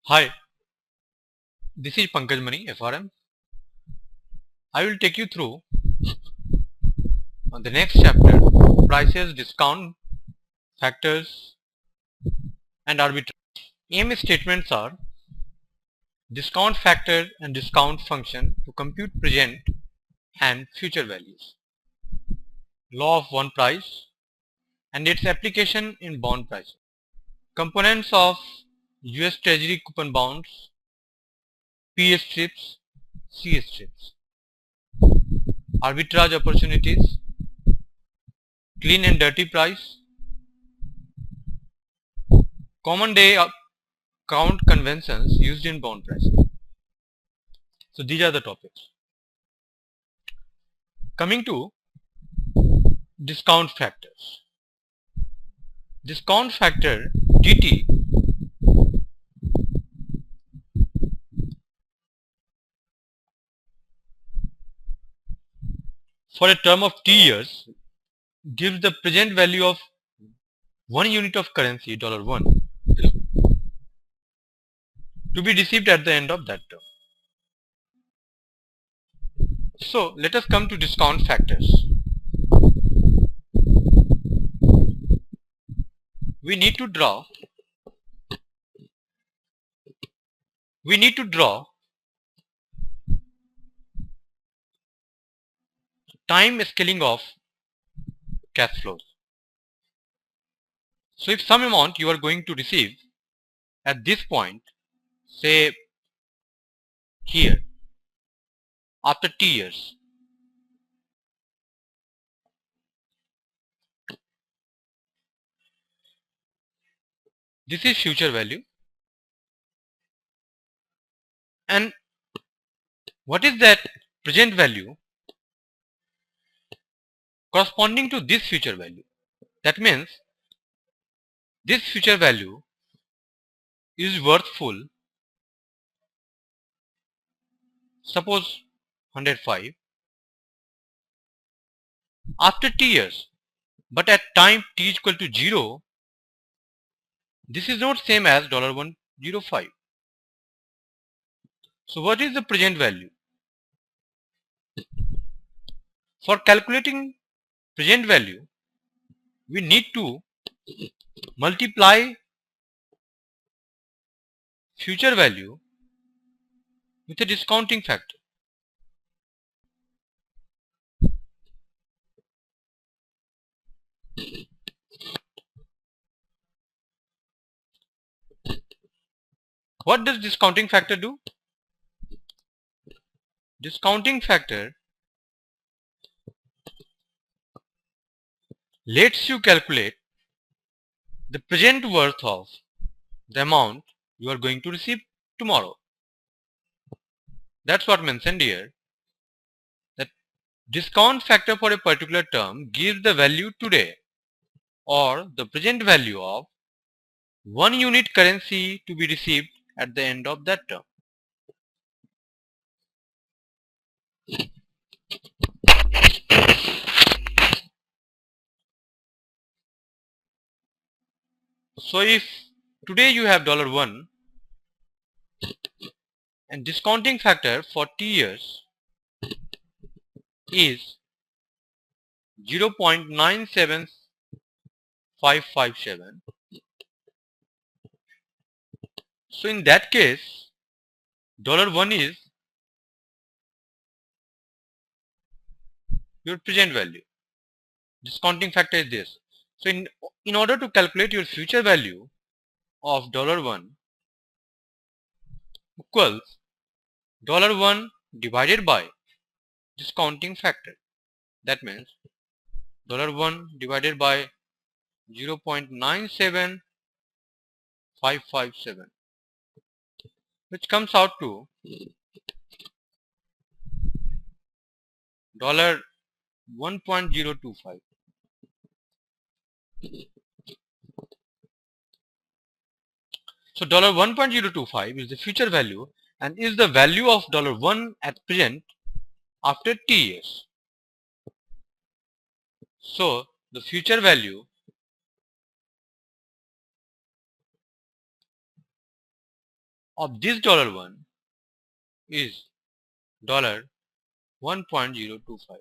Hi, this is Pankaj Mani, FRM. I will take you through the next chapter, prices, discount, factors and arbitrage. Aim statements are discount factor and discount function to compute present and future values. Law of one price and its application in bond pricing. Components of US Treasury coupon bonds, P strips, C strips. Arbitrage opportunities, clean and dirty price, common day count conventions used in bond pricing. So these are the topics. Coming to discount factors. Discount factor dt for a term of t years gives the present value of 1 unit of currency $1 to be received at the end of that term. So let us come to discount factors. We need to draw time scaling of cash flows. So if some amount you are going to receive at this point, say here, after t years, this is future value. And what is that present value corresponding to this future value? That means this future value is worthful, suppose 105, after t years, but at time t is equal to 0, this is not same as $105. So what is the present value? For calculating present value, we need to multiply future value with a discounting factor. What does discounting factor do? Discounting factor lets you calculate the present worth of the amount you are going to receive tomorrow. That's what mentioned here, that discount factor for a particular term gives the value today or the present value of 1 unit currency to be received at the end of that term. So if today you have $1 and discounting factor for t years is 0.97557, so in that case $1 is your present value. Discounting factor is this. So in order to calculate your future value of $1 equals $1 divided by discounting factor. That means $1 divided by 0.97557, which comes out to $1.025. So $1.025 is the future value and is the value of $1 at present after t years. So the future value of this $1 is $1.025.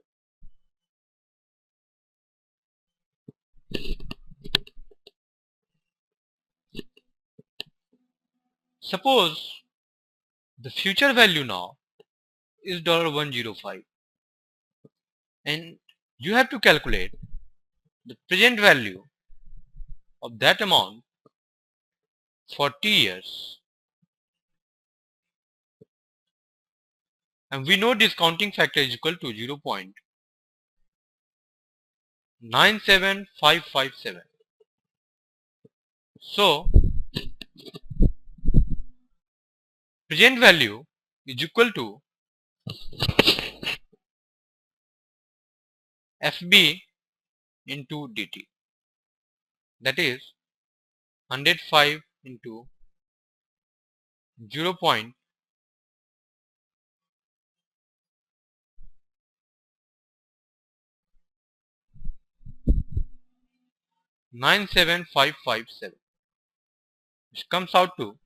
Suppose the future value now is $105 and you have to calculate the present value of that amount for T years, and we know discounting factor is equal to 0.97557. So present value is equal to FB into DT, that is 105 into 0.97557, which comes out to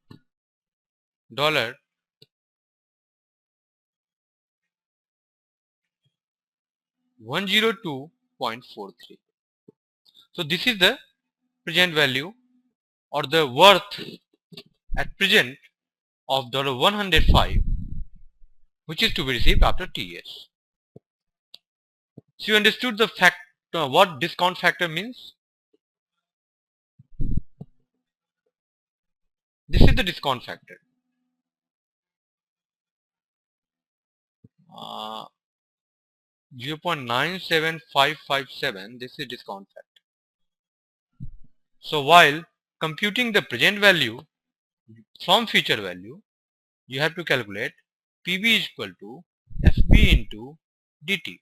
$102.43. So this is the present value or the worth at present of $105, which is to be received after T years. So you understood the fact what discount factor means? This is the discount factor. 0.97557, this is discount factor. So while computing the present value from future value, you have to calculate PB is equal to FB into DT.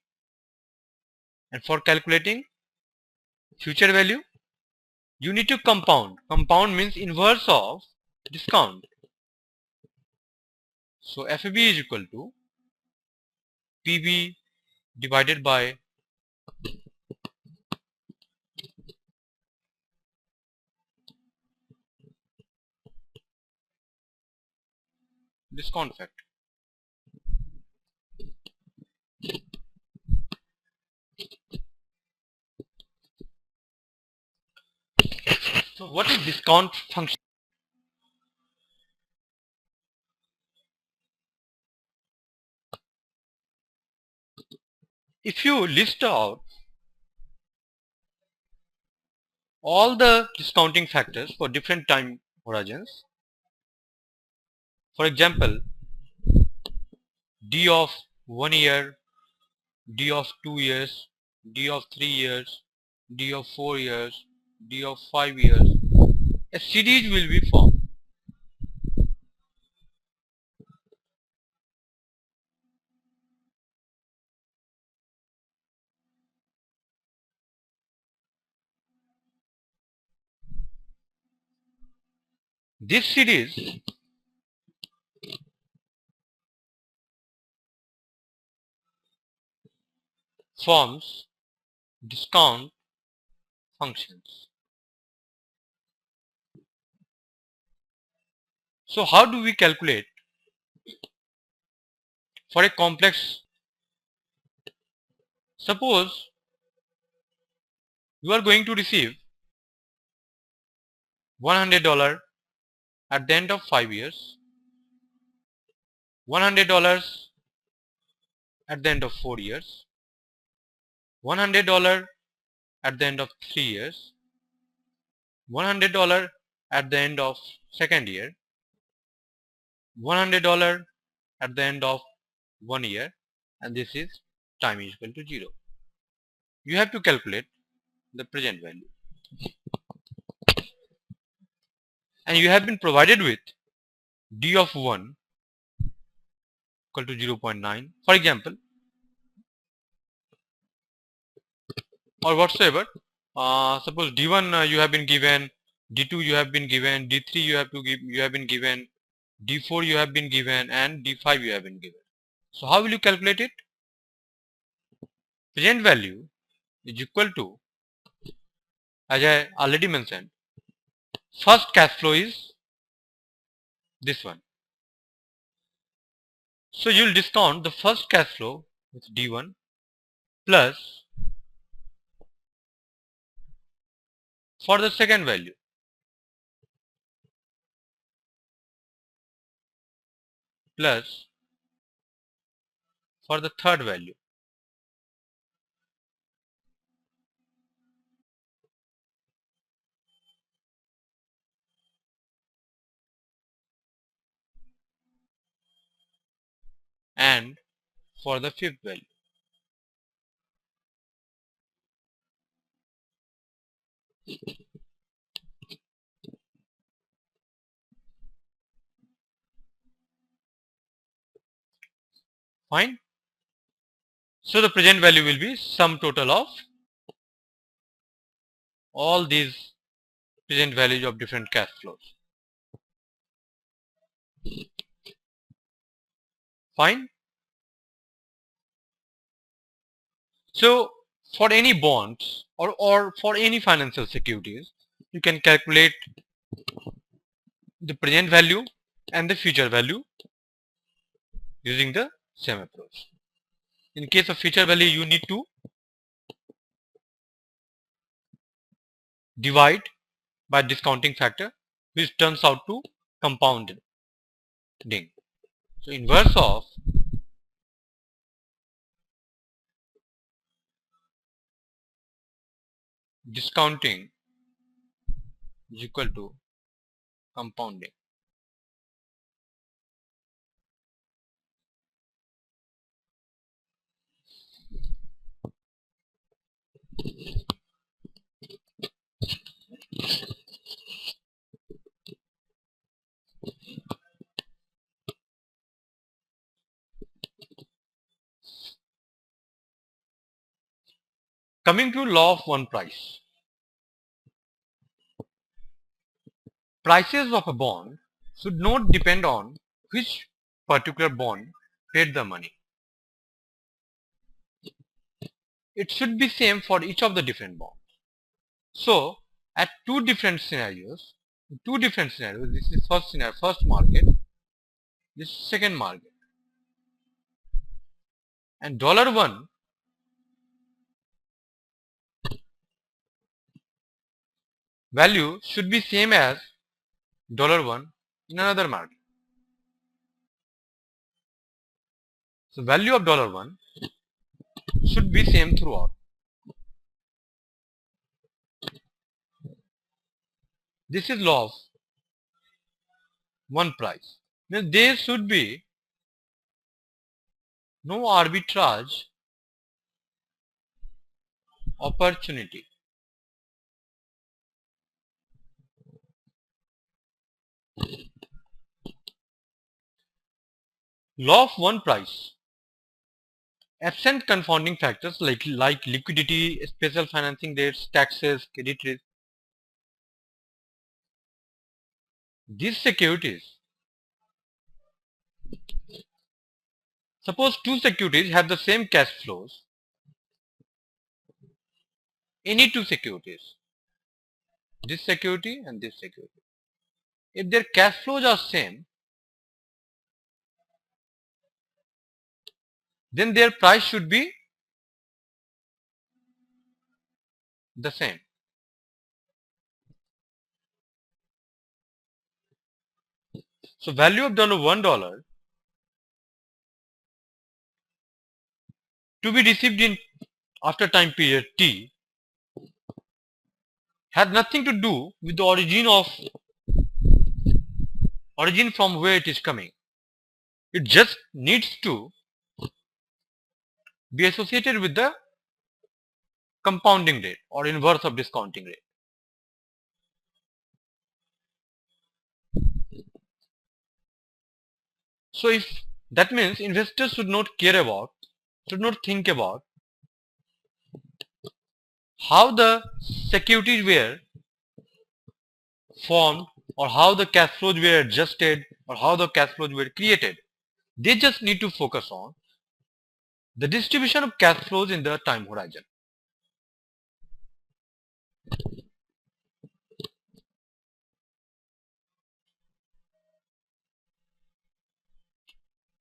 And for calculating future value, you need to compound. Compound means inverse of discount. So FB is equal to PB divided by discount factor. So what is discount function? If you list out all the discounting factors for different time horizons, for example, D of 1 year, D of 2 years, D of 3 years, D of 4 years, D of 5 years, a series will be formed. This series forms discount functions. So how do we calculate for a complex? Suppose you are going to receive $100 at the end of 5 years, $100 at the end of 4 years, $100 at the end of 3 years, $100 at the end of second year, $100 at the end of 1 year, and this is time is equal to 0. You have to calculate the present value, and you have been provided with D of 1 equal to 0.9, for example, or whatsoever. Suppose D1 you have been given, D2 you have been given, D3 you have been given, D4 you have been given, and D5 you have been given. So how will you calculate it? Present value is equal to, as I already mentioned, first cash flow is this one, So you'll discount the first cash flow with D1 plus for the second value plus for the third value. And for the fifth value. Fine. So the present value will be sum total of all these present values of different cash flows. Fine. So for any bonds or for any financial securities, you can calculate the present value and the future value using the same approach. In case of future value, you need to divide by discounting factor, which turns out to compounding. So inverse of discounting is equal to compounding. Coming to law of one price. Prices of a bond should not depend on which particular bond paid the money. It should be same for each of the different bonds. So at two different scenarios, this is first scenario, first market, this is second market, and $1 value should be same as $1 in another market. So value of $1 should be same throughout. This is law of one price. Means there should be no arbitrage opportunity. Law of one price. Absent confounding factors like liquidity, special financing rates, taxes, credit risk. These securities, suppose two securities have the same cash flows, any two securities, this security and this security. If their cash flows are same, then their price should be the same. So value of $1 to be received in after time period T has nothing to do with the origin from where it is coming. It just needs to be associated with the compounding rate or inverse of discounting rate. So if that means investors should not think about how the securities were formed or how the cash flows were adjusted or how the cash flows were created. They just need to focus on the distribution of cash flows in the time horizon.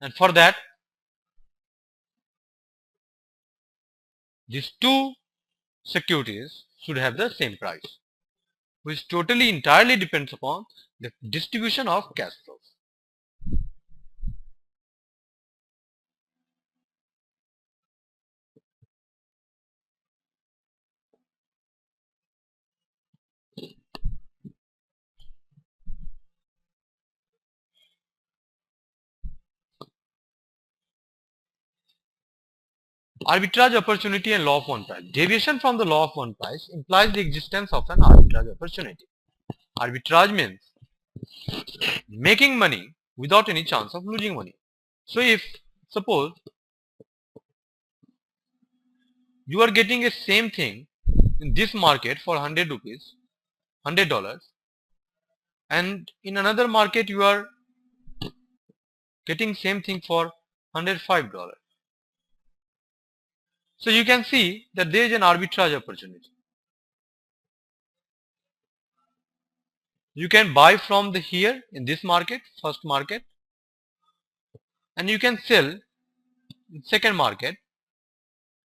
And for that, these two securities should have the same price, which totally entirely depends upon the distribution of cash flows. Arbitrage opportunity and law of one price. Deviation from the law of one price implies the existence of an arbitrage opportunity. Arbitrage means making money without any chance of losing money. So if suppose you are getting a same thing in this market for 100 rupees, $100, and in another market you are getting same thing for $105. So you can see that there is an arbitrage opportunity. You can buy from the here in this market, first market, and you can sell in second market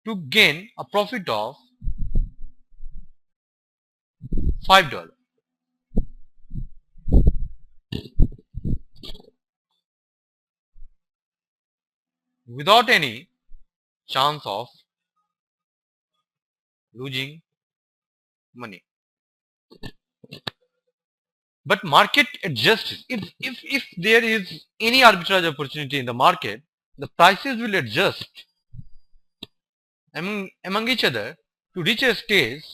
to gain a profit of $5 without any chance of losing money. But market adjusts. If there is any arbitrage opportunity in the market, the prices will adjust among each other to reach a stage,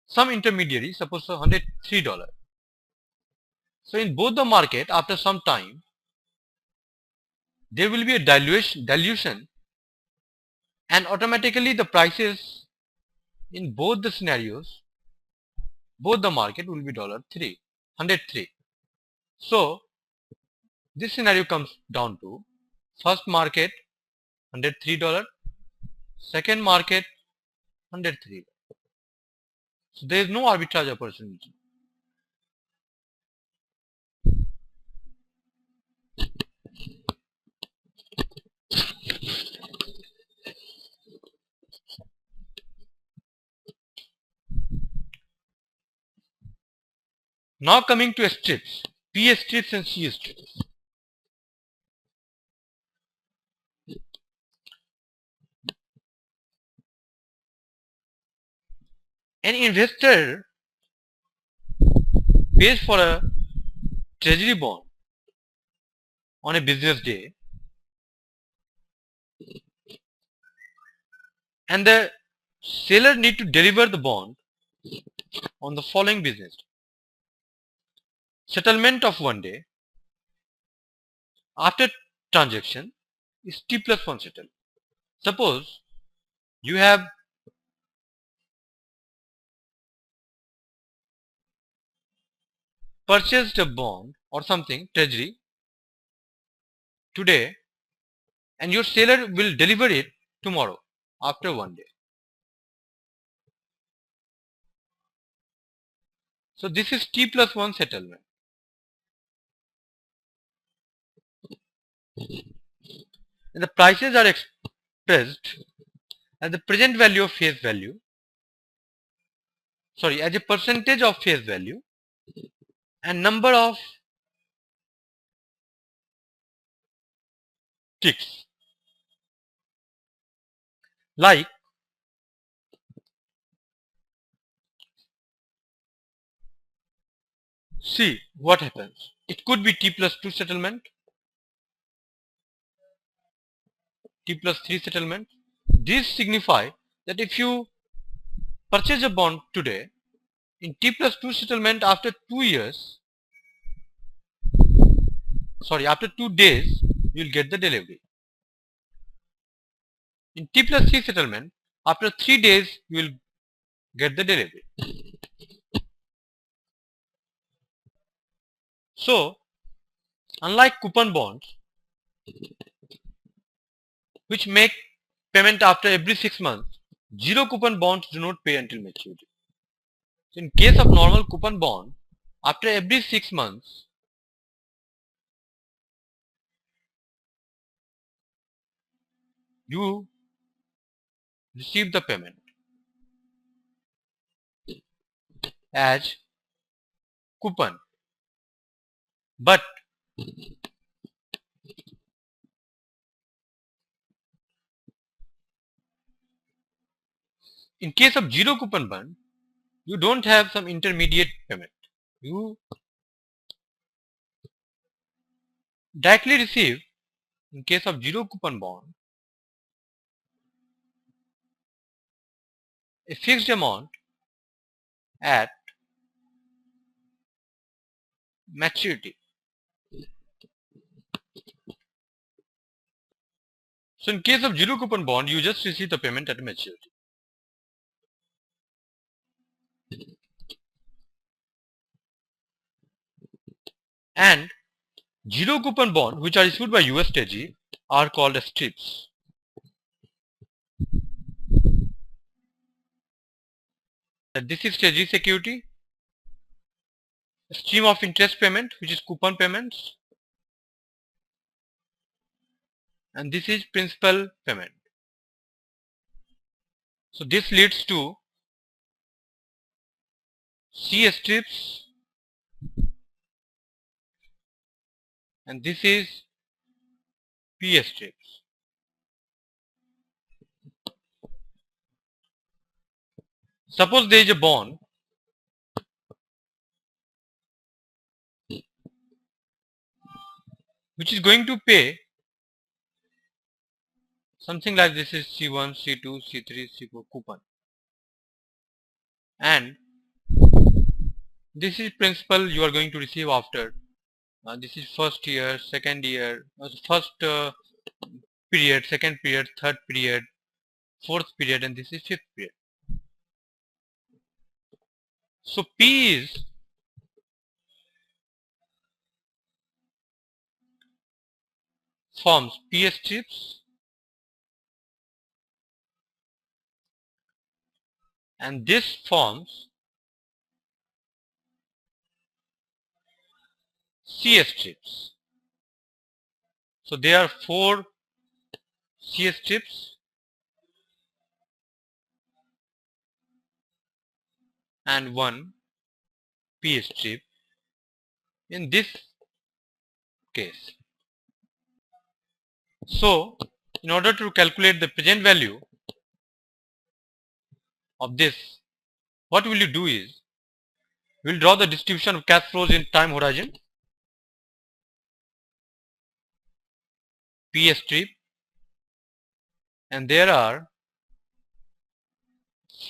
some intermediary, suppose $103. So in both the market, after some time, there will be a dilution, and automatically the prices in both the scenarios, both the market will be $103. So this scenario comes down to first market $103, second market $103. So there is no arbitrage opportunity. Now coming to strips, P strips and C strips. An investor pays for a treasury bond on a business day, and the seller need to deliver the bond on the following business day. Settlement of one day after transaction is T+1 settlement. Suppose you have purchased a bond or something, treasury, today, and your seller will deliver it tomorrow after one day. So this is T+1 settlement. And the prices are expressed as the present value of face value, as a percentage of face value and number of ticks. Like see what happens. It could be T+2 settlement, T+3 settlement. These signify that if you purchase a bond today, in T+2 settlement after 2 years, after 2 days, you will get the delivery. In T+3 settlement, after 3 days, you will get the delivery. So, unlike coupon bonds, which make payment after every 6 months, zero coupon bonds do not pay until maturity. So in case of normal coupon bond, after every 6 months, you receive the payment as coupon. But in case of zero coupon bond, you don't have some intermediate payment. You directly receive, in case of zero coupon bond, a fixed amount at maturity. So in case of zero coupon bond, you just receive the payment at maturity. And zero coupon bond which are issued by US Treasury are called as strips. This is Treasury security, stream of interest payment which is coupon payments, and this is principal payment. So this leads to C strips, and this is P strips. Suppose there is a bond which is going to pay something like this is C1, C2, C3, C4 coupon, and this is principal you are going to receive after. This is first year, second year, first period, second period, third period, fourth period, and this is fifth period. So P is forms P strips, and this forms C strips. So there are 4 C strips and 1 P strip in this case. So in order to calculate the present value of this, what will you do is, we will draw the distribution of cash flows in time horizon. P strip, and there are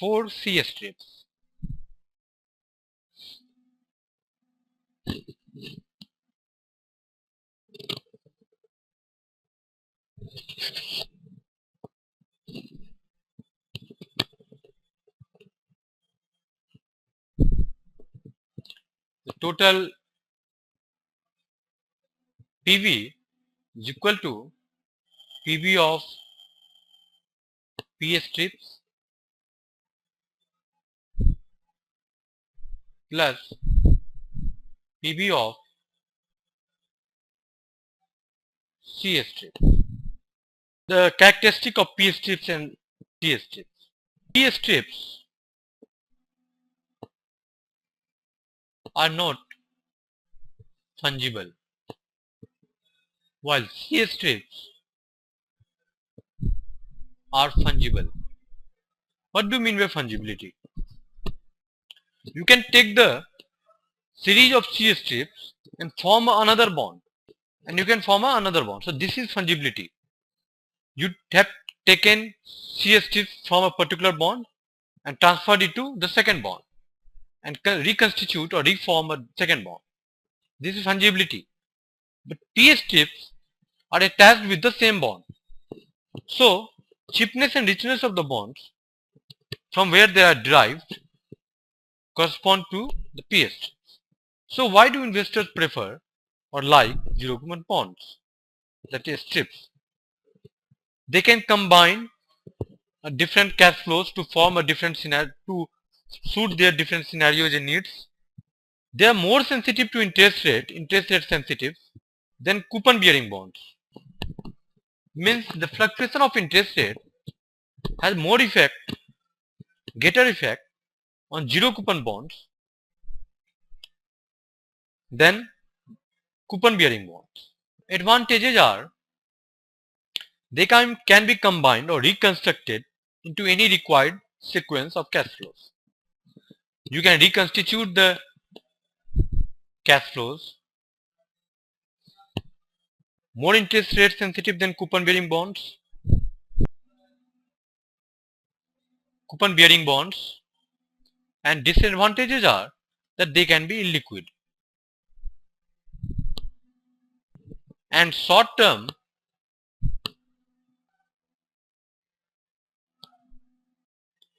4 C strips. The total PV is equal to PV of P strips plus PV of C strips. The characteristic of P strips and C strips. P strips are not fungible, while C strips are fungible. What do you mean by fungibility? You can take the series of C strips and form another bond, and you can form another bond. So this is fungibility. You have taken C strips from a particular bond and transferred it to the second bond and reconstitute or reform a second bond. This is fungibility. But P strips are attached with the same bond. So cheapness and richness of the bonds from where they are derived correspond to the P strips. So why do investors prefer or like zero coupon bonds, that is strips? They can combine different cash flows to form a different scenario, to suit their different scenarios and needs. They are more sensitive to interest rate sensitive than coupon bearing bonds. means the fluctuation of interest rate has more effect, greater effect on zero coupon bonds than coupon bearing bonds. Advantages are they can be combined or reconstructed into any required sequence of cash flows. You can reconstitute the cash flows more interest rate sensitive than coupon bearing bonds. Coupon bearing bonds, and disadvantages are that they can be illiquid. And short term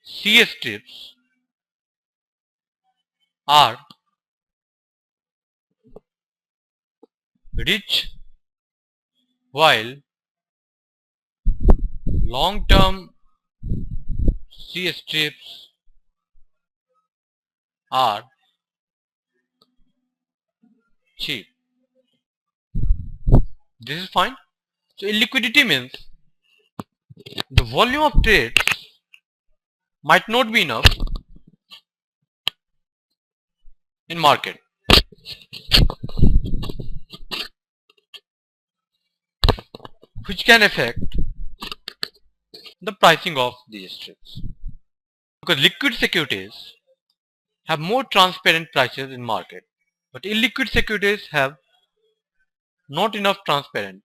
CS strips are rich while long term CS strips are cheap. This is fine. So illiquidity means the volume of trades might not be enough in market, which can affect the pricing of these strips. Because liquid securities have more transparent prices in market, but illiquid securities have not enough transparent.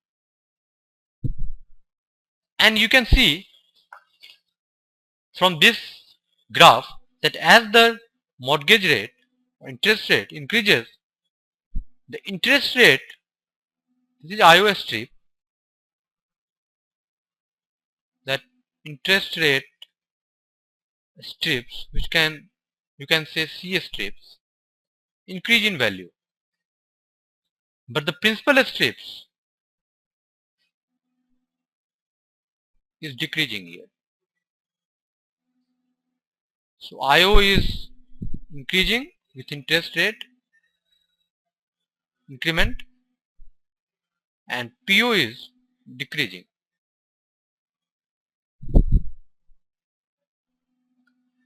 And you can see from this graph that as the mortgage rate or interest rate increases, the interest rate, this is IO strip, that interest rate strips, which you can say CS strips, increase in value. But the principal strips is decreasing here. So IO is increasing with interest rate increment and PO is decreasing.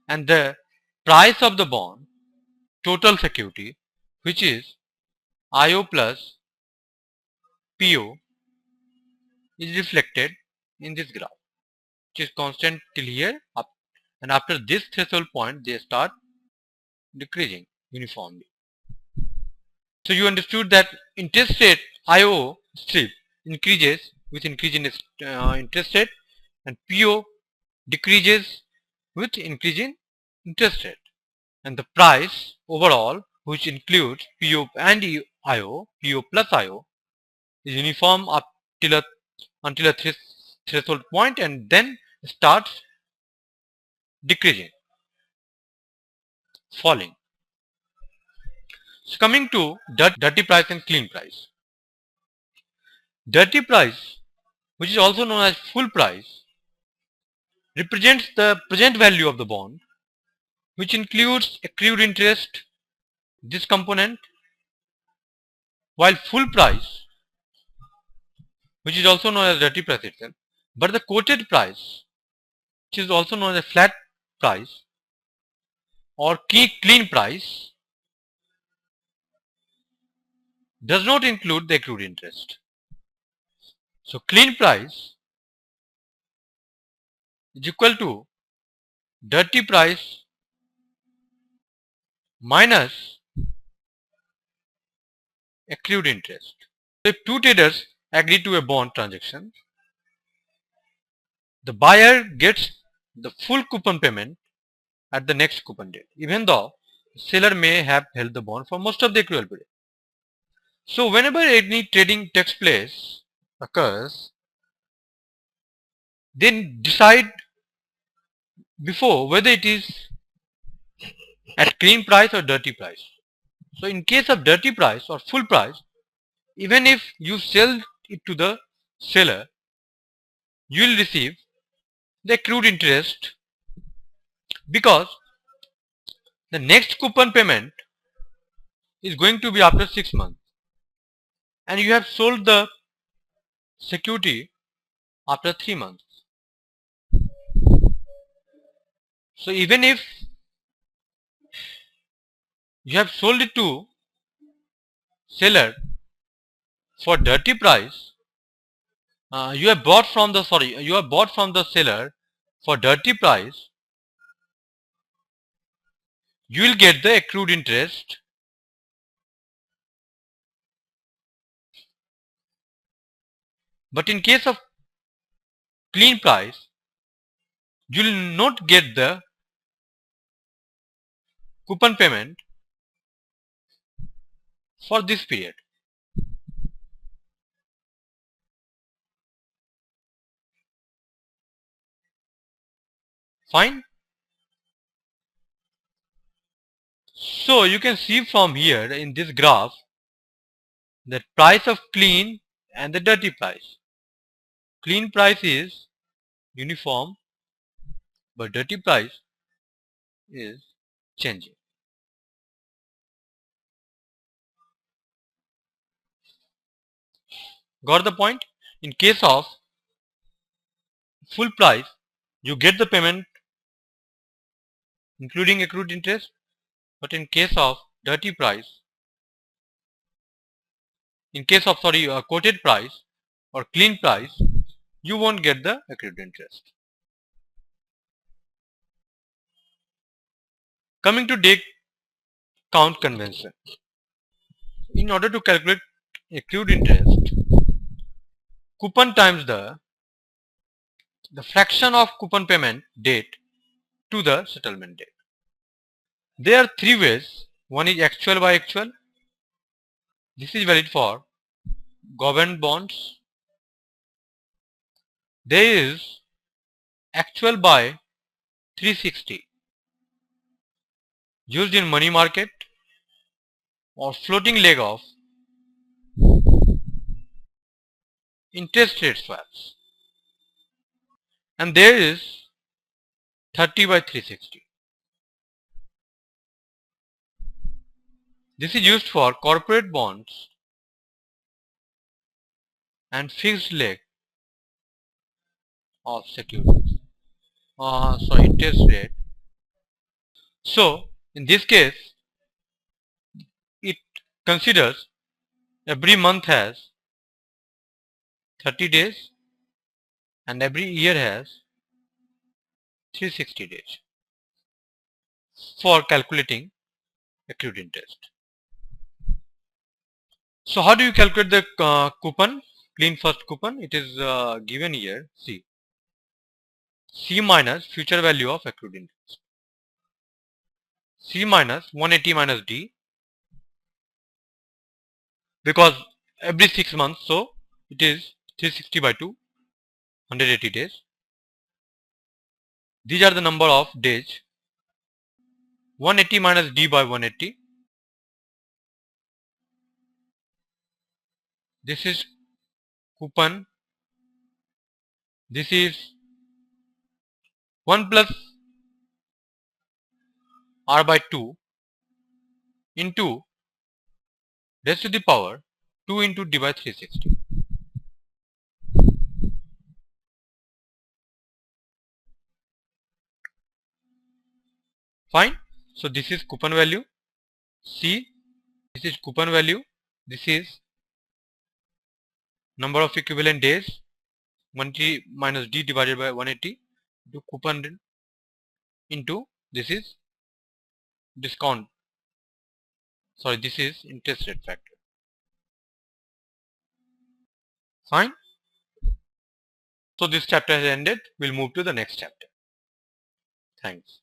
And the price of the bond, total security, which is IO plus PO, is reflected in this graph, which is constant till here up, and after this threshold point they start decreasing uniformly. So you understood that interest rate IO strip increases with increase in interest rate, and PO decreases with increase in interest rate, and the price overall, which includes PO and IO, PO plus IO, is uniform up till until a threshold point and then starts decreasing, falling. So coming to dirty price and clean price. Dirty price, which is also known as full price, represents the present value of the bond, which includes accrued interest, this component, while full price, which is also known as dirty price itself, but the quoted price, which is also known as a flat price or clean price, does not include the accrued interest. So clean price is equal to dirty price minus accrued interest. If two traders agree to a bond transaction, the buyer gets the full coupon payment at the next coupon date, even though the seller may have held the bond for most of the accrual period. So whenever any trading occurs, then decide before whether it is at clean price or dirty price. So in case of dirty price or full price, even if you sell it to the seller, you will receive the accrued interest, because the next coupon payment is going to be after 6 months, and you have sold the security after 3 months. So even if you have sold it to seller for dirty price, you have bought from the seller for dirty price, you will get the accrued interest. But in case of clean price, you will not get the coupon payment for this period. Fine. So you can see from here in this graph the price of clean and the dirty price. Clean price is uniform, but dirty price is changing. Got the point? In case of full price, you get the payment including accrued interest, but in case of dirty price, in case of quoted price or clean price, you won't get the accrued interest. Coming to day count convention. In order to calculate accrued interest, coupon times the fraction of coupon payment date to the settlement date. There are three ways. One is actual by actual. This is valid for government bonds. There is actual by 360 used in money market or floating leg of interest rate swaps. And there is 30 by 360. This is used for corporate bonds and fixed leg of securities. Interest rate. So in this case, it considers every month has 30 days and every year has 360 days for calculating accrued interest. So how do you calculate the coupon, clean first coupon? It is given here, see, C minus future value of accrued interest. C minus 180 minus D, because every 6 months, so it is 360 by 2, 180 days. These are the number of days. 180 minus D by 180. This is coupon. This is 1 plus R by 2 into raised to the power 2 into D by 360. Fine. So this is coupon value C. This is coupon value. This is number of equivalent days 180 minus D divided by 180 to coupon into this is discount. Sorry, this is interest rate factor. Fine. So this chapter has ended. We'll move to the next chapter. Thanks.